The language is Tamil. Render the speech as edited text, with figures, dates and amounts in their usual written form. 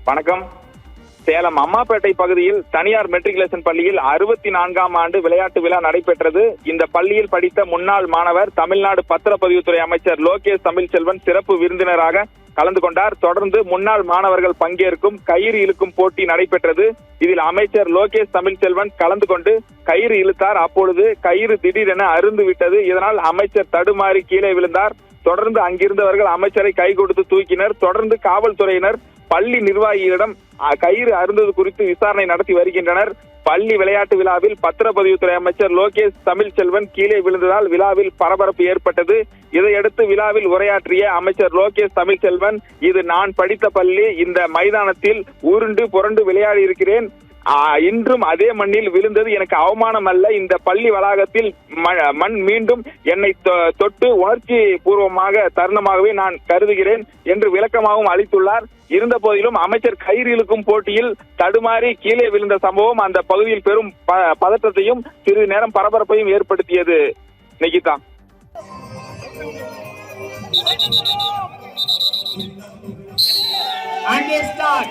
வணக்கம். சேலம் அம்மாப்பேட்டை பகுதியில் தனியார் மெட்ரிகுலேஷன் பள்ளியில் 64ஆம் ஆண்டு விளையாட்டு விழா நடைபெற்றது. இந்த பள்ளியில் படித்த முன்னாள் மாணவர் தமிழ்நாடு பத்திரப்பதிவுத்துறை அமைச்சர் லோகேஷ் தமிழ்ச்செல்வன் சிறப்பு விருந்தினராக கலந்து கொண்டார். தொடர்ந்து முன்னாள் மாணவர்கள் பங்கேற்கும் கயிறு இழுக்கும் போட்டி நடைபெற்றது. இதில் அமைச்சர் லோகேஷ் தமிழ்ச்செல்வன் கலந்து கொண்டு கயிறு இழுத்தார். அப்பொழுது கயிறு திடீரென அருந்து விட்டது. இதனால் அமைச்சர் தடுமாறி கீழே விழுந்தார். தொடர்ந்து அங்கிருந்தவர்கள் அமைச்சரை கை கொடுத்து தூக்கினர். தொடர்ந்து காவல்துறையினர் பள்ளி நிர்வாகிகளிடம் கயிறு அருந்தது குறித்து விசாரணை நடத்தி வருகின்றனர். பள்ளி விளையாட்டு விழாவில் பத்திரப்பதிவுத்துறை அமைச்சர் லோகேஷ் தமிழ்ச்செல்வன் கீழே விழுந்ததால் விழாவில் பரபரப்பு ஏற்பட்டது. இதையடுத்து விழாவில் உரையாற்றிய அமைச்சர் லோகேஷ் தமிழ்ச்செல்வன், இது நான் படித்த பள்ளி, இந்த மைதானத்தில் உருண்டு புரண்டு விளையாடி இருக்கிறேன். இன்றும் அதே மண்ணில் விழுந்தது எனக்கு அவமானம் அல்ல. இந்த பள்ளி வளாகத்தில் மண் மீண்டும் என்னை தொட்டு உணர்ச்சி பூர்வமாக தருணமாகவே நான் கருதுகிறேன் என்று விளக்கமாகவும் அளித்துள்ளார். இருந்த போதிலும் அமைச்சர் கயிறு இழுக்கும் போட்டியில் தடுமாறி கீழே விழுந்த சம்பவம் அந்த பகுதியில் பெரும் பதற்றத்தையும் சிறிது நேரம் பரபரப்பையும் ஏற்படுத்தியது. நிகிதா. And they start.